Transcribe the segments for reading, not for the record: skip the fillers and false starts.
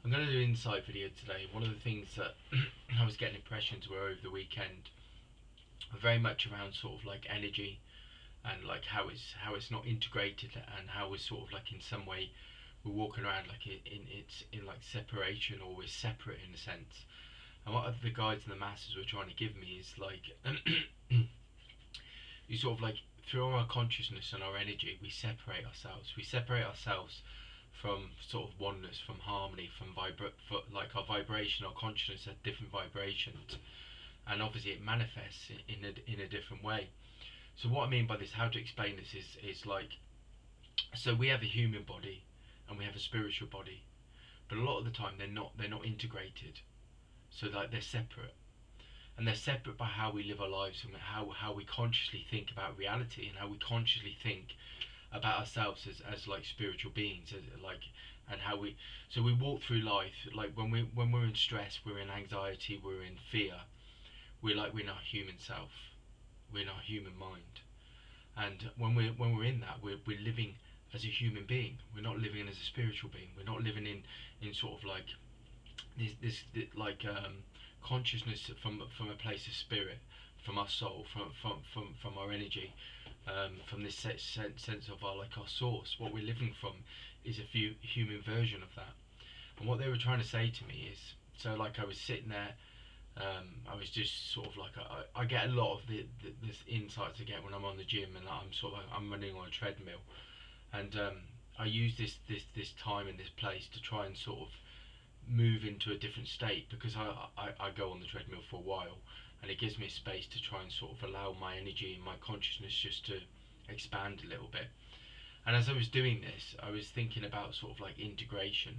I'm going to do an insight video today. One of the things that I was getting impressions were over the weekend were very much around sort of like energy and like how it's not integrated, and how we're sort of like in some way we're walking around like in like separation, or we're separate in a sense. And what the guides and the masters were trying to give me is like you sort of like through our consciousness and our energy we separate ourselves. We separate ourselves from sort of oneness, from harmony, from like our vibration, our consciousness at different vibrations, and obviously it manifests in a different way. So what I mean by this, how to explain this is like, so we have a human body and we have a spiritual body, but a lot of the time they're not integrated. So like they're separate, and they're separate by how we live our lives, and how we consciously think about reality, and how we consciously think about ourselves as like spiritual beings, like, and how we, so we walk through life like when we're in stress, we're in anxiety, we're in fear, we're in our human self, we're in our human mind. And when we're in that, we're living as a human being. We're not living as a spiritual being. We're not living in sort of like this like consciousness from a place of spirit, from our soul, from our energy, from this sense of our like our source. What we're living from is a few human version of that. And what they were trying to say to me is, so like I was sitting there, I was just sort of like I get a lot of this insights I get when I'm on the gym, and I'm sort of like, I'm running on a treadmill, and I use this time and this place to try and sort of move into a different state, because I go on the treadmill for a while, and it gives me a space to try and sort of allow my energy and my consciousness just to expand a little bit. And as I was doing this, I was thinking about sort of like integration.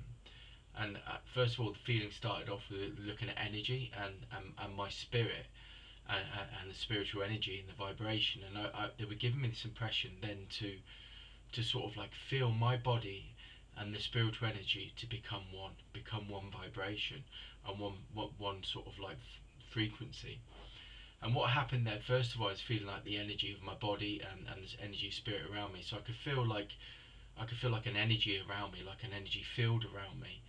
And first of all, the feeling started off with looking at energy and my spirit, and the spiritual energy and the vibration. And they were giving me this impression then to sort of like feel my body and the spiritual energy to become one vibration, and one sort of like frequency. And what happened there, first of all, I was feeling like the energy of my body and this energy spirit around me. So I could feel like an energy around me, like an energy field around me.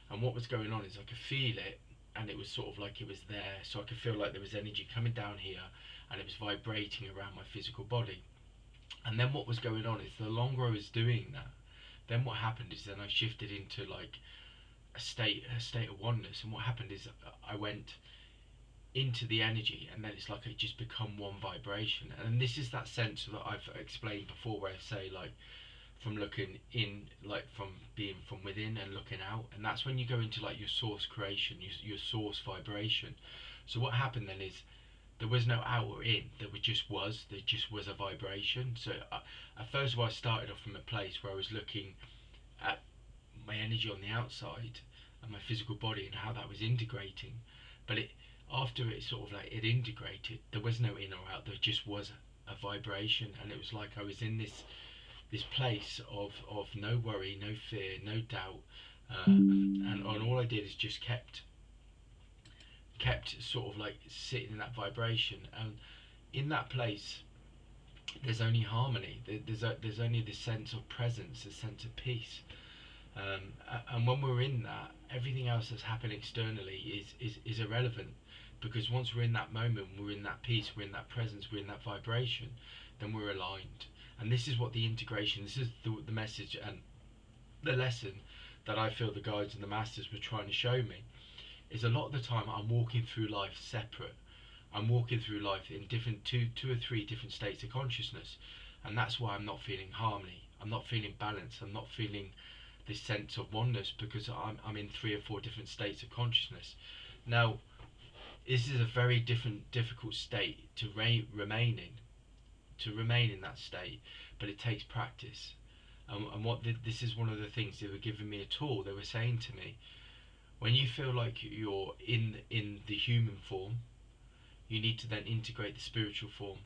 And what was going on is I could feel it, and it was sort of like it was there. So I could feel like there was energy coming down here, and it was vibrating around my physical body. And then what was going on is, the longer I was doing that, then what happened is then I shifted into like a state of oneness. And what happened is I went into the energy, and then it's like it just become one vibration. And this is that sense that I've explained before, where I say like from looking in, like from being from within and looking out, and that's when you go into like your source creation, your source vibration. So what happened then is there was no out or in, there just was a vibration. So first of all, I started off from a place where I was looking at my energy on the outside and my physical body and how that was integrating. But it, after it sort of like it integrated, there was no in or out, there just was a vibration. And it was like I was in this place of no worry, no fear, no doubt, and all I did is just kept sort of like sitting in that vibration. And in that place, there's only harmony. There's only this sense of presence, a sense of peace. And when we're in that, everything else that's happening externally is irrelevant, because once we're in that moment, we're in that peace, we're in that presence, we're in that vibration, then we're aligned. And this is what the integration, this is the message and the lesson that I feel the guides and the masters were trying to show me, is a lot of the time I'm walking through life separate. I'm walking through life in different two or three different states of consciousness, and that's why I'm not feeling harmony. I'm not feeling balance. I'm not feeling this sense of oneness, because I'm in three or four different states of consciousness. Now, this is a very difficult state to remain in, that state, but it takes practice. And this is one of the things they were giving me a tool. They were saying to me, when you feel like you're in the human form, you need to then integrate the spiritual form.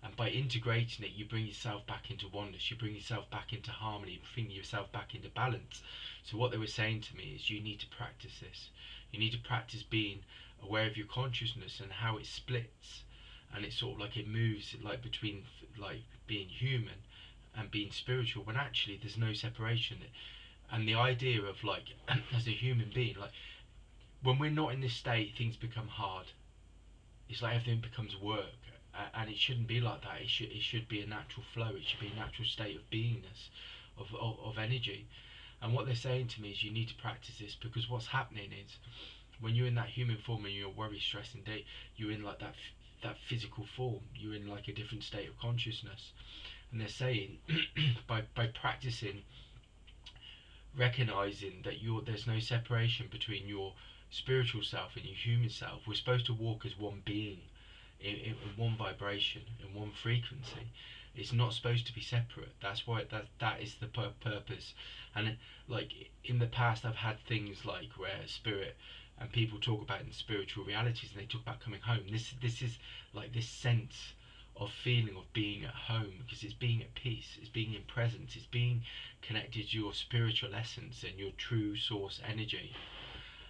And by integrating it, you bring yourself back into oneness, you bring yourself back into harmony, you bring yourself back into balance. So what they were saying to me is, you need to practice this. You need to practice being aware of your consciousness and how it splits, and it's sort of like it moves like between like being human and being spiritual, when actually there's no separation. And the idea of like, as a human being, like when we're not in this state, things become hard. It's like everything becomes work, and it shouldn't be like that. It should be a natural flow. It should be a natural state of beingness, of energy. And what they're saying to me is you need to practice this, because what's happening is when you're in that human form and you're worry, stress, and date, you're in like that physical form. You're in like a different state of consciousness. And they're saying by practicing, recognizing that there's no separation between your spiritual self and your human self. We're supposed to walk as one being, in one vibration, in one frequency. It's not supposed to be separate. That's why that is the purpose. And like in the past, I've had things like where spirit and people talk about in spiritual realities, and they talk about coming home. This is like this sense of feeling of being at home, because it's being at peace, it's being in presence, it's being connected to your spiritual essence and your true source energy.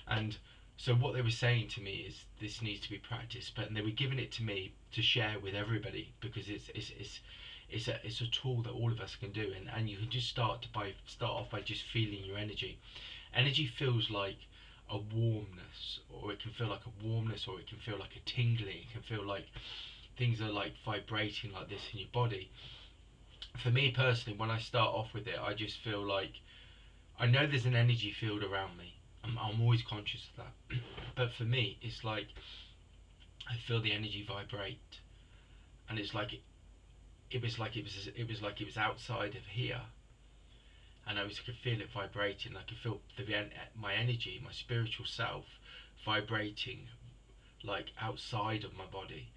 And so what they were saying to me is this needs to be practiced, but they were giving it to me to share with everybody, because it's a tool that all of us can do. And you can just start off by just feeling your energy. Energy feels like a warmness, or it can feel like a warmness, or it can feel like a tingling. It can feel like things are like vibrating like this in your body. For me personally, when I start off with it, I just feel like I know there's an energy field around me. I'm always conscious of that. But for me, it's like I feel the energy vibrate, and it's like it was outside of here, and I could feel it vibrating. I could feel my energy, my spiritual self, vibrating like outside of my body.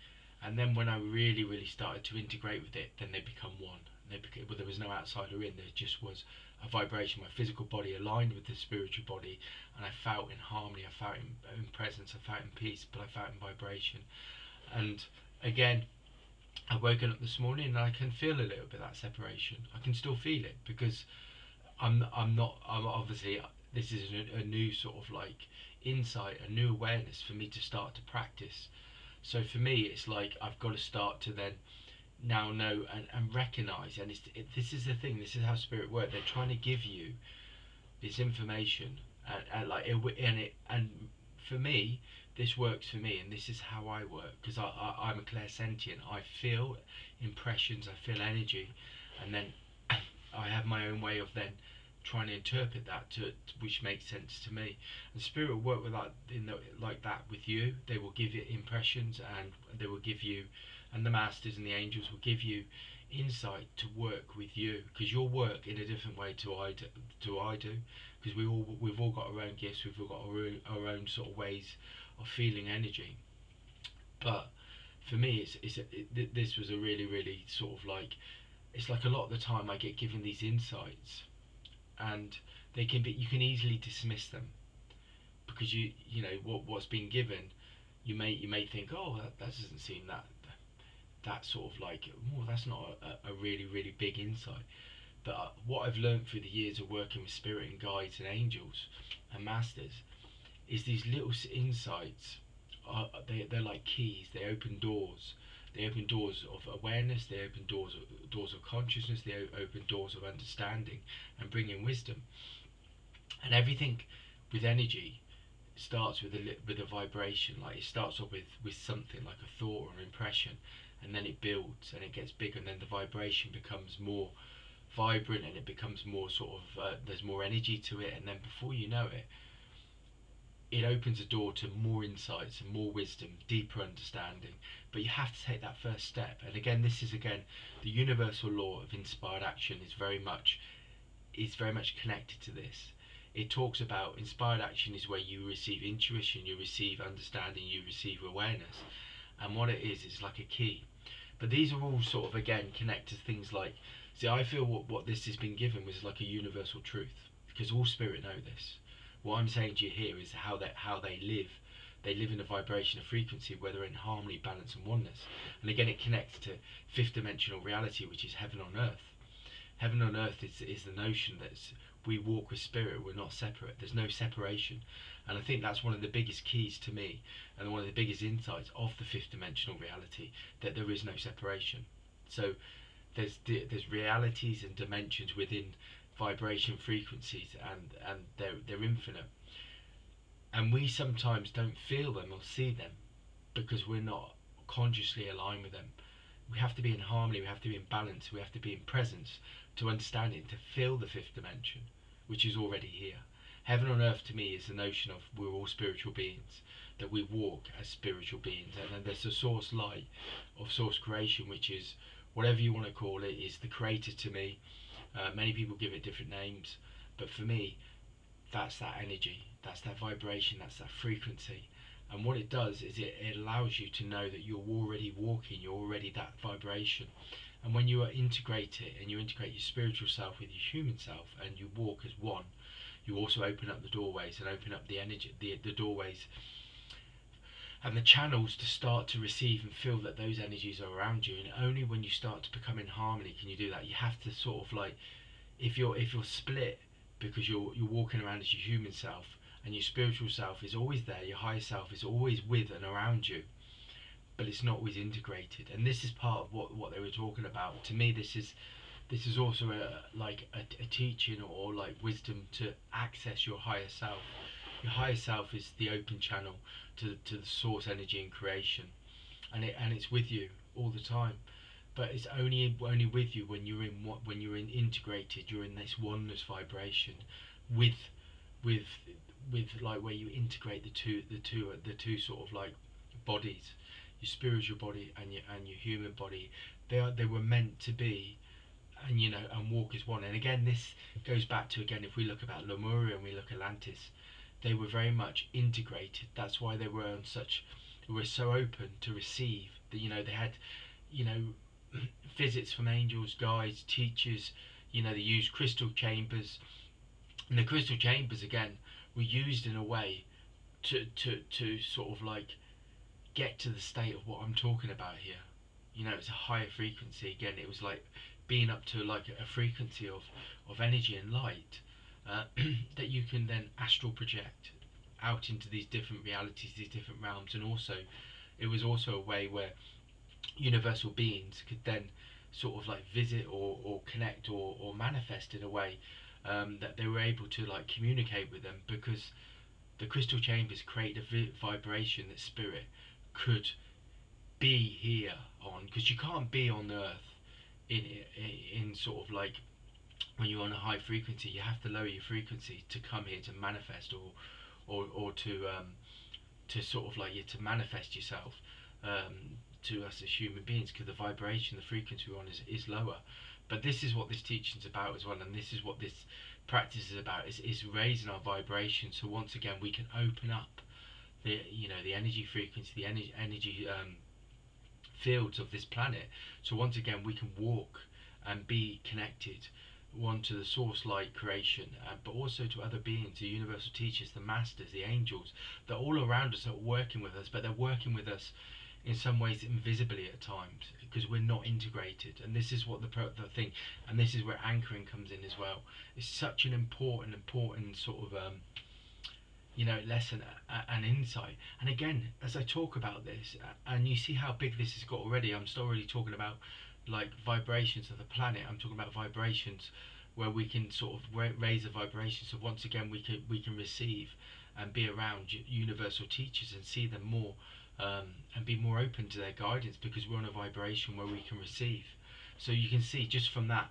And then when I really, really started to integrate with it, then they become one. Well, there was no outsider in. There just was a vibration. My physical body aligned with the spiritual body, and I felt in harmony. I felt in presence. I felt in peace, but I felt in vibration. And again, I've woken up this morning and I can feel a little bit of that separation. I can still feel it, because I'm obviously, this is a new sort of like insight, a new awareness for me to start to practice. So for me, it's like I've got to start to then now know and recognize. And this is the thing. This is how spirit works. They're trying to give you this information, and for me, this works for me, and this is how I work, because I'm a clairsentient. I feel impressions. I feel energy, and then I have my own way of then trying to interpret that which makes sense to me. And spirit will work with that like that with you. They will give you impressions, and they will give you, and the masters and the angels will give you insight to work with you, because you'll work in a different way to I do, because we've all got our own gifts. We've all got our own sort of ways of feeling energy. But for me, this was a really, really sort of like, it's like a lot of the time I get given these insights, and you can easily dismiss them, because you know what's been given. You may think, oh, that doesn't seem that sort of like, oh, that's not a really, really big insight. But what I've learned through the years of working with spirit and guides and angels and masters is these little insights they're like keys. They open doors. They open doors of awareness. They open doors of consciousness. They open doors of understanding and bring in wisdom. And everything with energy starts with a vibration. Like it starts off with something like a thought or an impression, and then it builds and it gets bigger, and then the vibration becomes more vibrant, and it becomes more sort of there's more energy to it, and then before you know it, it opens a door to more insights and more wisdom, deeper understanding. But you have to take that first step. And again, this is again the universal law of inspired action is very much connected to this. It talks about inspired action is where you receive intuition, you receive understanding, you receive awareness. And what it is like a key. But these are all sort of again connect to things like, see, I feel what this has been given was like a universal truth, because all spirit know this. What I'm saying to you here is how they live. They live in a vibration, a frequency, where they're in harmony, balance, and oneness. And again, it connects to fifth dimensional reality, which is heaven on earth. Heaven on earth is the notion that we walk with spirit. We're not separate. There's no separation. And I think that's one of the biggest keys to me, and one of the biggest insights of the fifth dimensional reality, that there is no separation. So there's realities and dimensions within vibration frequencies, and they're infinite, and we sometimes don't feel them or see them because we're not consciously aligned with them. We have to be in harmony, we have to be in balance, we have to be in presence to understand it, to feel the fifth dimension, which is already here. Heaven on earth to me is the notion of we're all spiritual beings, that we walk as spiritual beings, and then there's a source light of source creation, which is whatever you want to call it, is the creator to me. Many people give it different names, but for me, that's that energy, that's that vibration, that's that frequency. And what it does is it allows you to know that you're already walking, you're already that vibration. And when you integrate it, and you integrate your spiritual self with your human self, and you walk as one, you also open up the doorways and open up the energy, the doorways and the channels to start to receive and feel that those energies are around you. And only when you start to become in harmony can you do that. You have to sort of like, if you're split because you're walking around as your human self, and your spiritual self is always there, your higher self is always with and around you, but it's not always integrated. And this is part of what they were talking about. To me, this is also a teaching, or like wisdom to access your higher self. Your higher self is the open channel to the source energy in creation, and it's with you all the time. But it's only with you when you're in integrated. You're in this oneness vibration with like where you integrate the two sort of like bodies, your spiritual body and your human body. They were meant to be, and and walk as one. And again, this goes back to, again, if we look about Lemuria and we look at Atlantis, they were very much integrated. That's why they were so open to receive. That they had visits from angels, guides, teachers. They used crystal chambers, and the crystal chambers again were used in a way to sort of like get to the state of what I'm talking about here. It's a higher frequency. Again, it was like being up to like a frequency of energy and light, that you can then astral project out into these different realities, these different realms. And also, it was also a way where universal beings could then sort of like visit or connect or manifest in a way, that they were able to like communicate with them, because the crystal chambers create a vibration that spirit could be here on, because you can't be on earth in sort of like, when you're on a high frequency, you have to lower your frequency to come here to manifest, or to sort of like, to manifest yourself, to us as human beings, because the vibration, the frequency we're on is lower. But this is what this teaching is about as well, and this is what this practice is about, is raising our vibration, so once again we can open up the energy frequency, the energy fields of this planet, so once again we can walk and be connected, one, to the source light creation, but also to other beings, the universal teachers, the masters, the angels. They're all around us, are working with us, but they're working with us in some ways invisibly at times, because we're not integrated. And this is what the thing, and this is where anchoring comes in as well. It's such an important sort of lesson and insight. And again, as I talk about this, and you see how big this has got already, I'm still already talking about like vibrations of the planet. I'm talking about vibrations where we can sort of raise the vibration. So once again, we can receive and be around universal teachers and see them more, and be more open to their guidance, because we're on a vibration where we can receive. So you can see just from that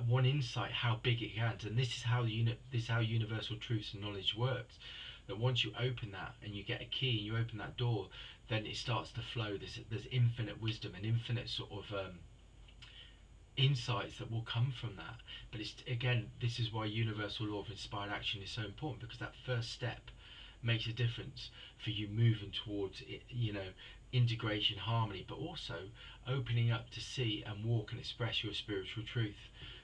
one insight how big it gets. And this is how universal truths and knowledge works. That once you open that and you get a key and you open that door, then it starts to flow. There's infinite wisdom and infinite sort of insights that will come from that. But it's, again, this is why universal law of inspired action is so important, because that first step makes a difference for you moving towards integration, harmony, but also opening up to see and walk and express your spiritual truth.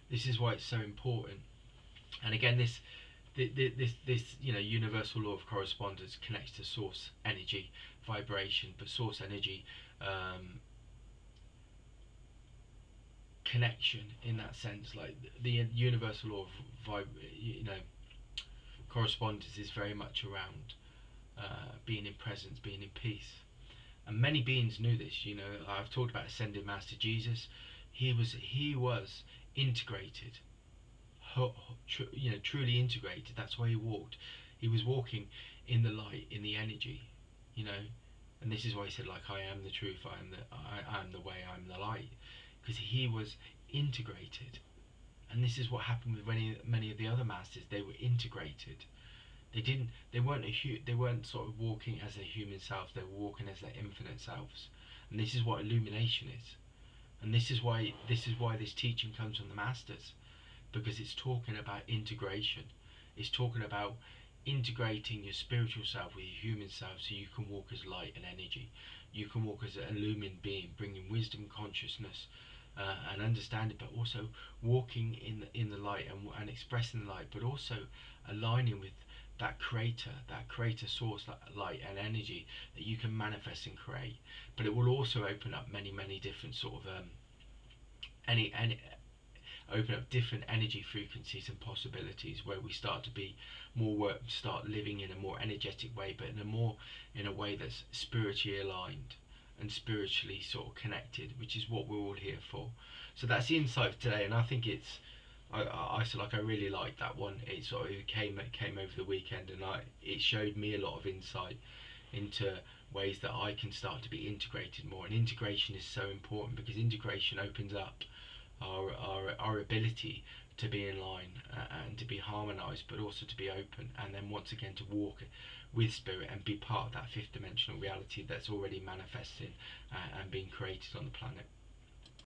This is why it's so important. And again, this universal law of correspondence connects to source energy vibration, but source energy connection in that sense, like the universal law of correspondence is very much around being in presence, being in peace. And many beings knew this. I've talked about ascended Master Jesus. He was integrated truly integrated. That's why he walked. He was walking in the light, in the energy, you know. And this is why he said, like, I am the truth, I am the way, I am the light, because he was integrated. And this is what happened with many of the other masters. They were integrated. They weren't sort of walking as their human selves. They were walking as their infinite selves. And this is what illumination is. And this is why this teaching comes from the masters, because it's talking about integration. It's talking about integrating your spiritual self with your human self, so you can walk as light and energy. You can walk as an illumined being, bringing wisdom, consciousness, and understanding, but also walking in the light, and expressing the light, but also aligning with that creator source, light and energy that you can manifest and create. But it will also open up many different sort of any open up different energy frequencies and possibilities, where we start to be start living in a more energetic way, but in a way that's spiritually aligned and spiritually sort of connected, which is what we're all here for. So that's the insight for today, and I think I really liked that one. It sort of came over the weekend, and it showed me a lot of insight into ways that I can start to be integrated more. And integration is so important, because integration opens up our ability to be in line, and to be harmonized, but also to be open, and then once again to walk with spirit and be part of that fifth dimensional reality that's already manifesting and being created on the planet.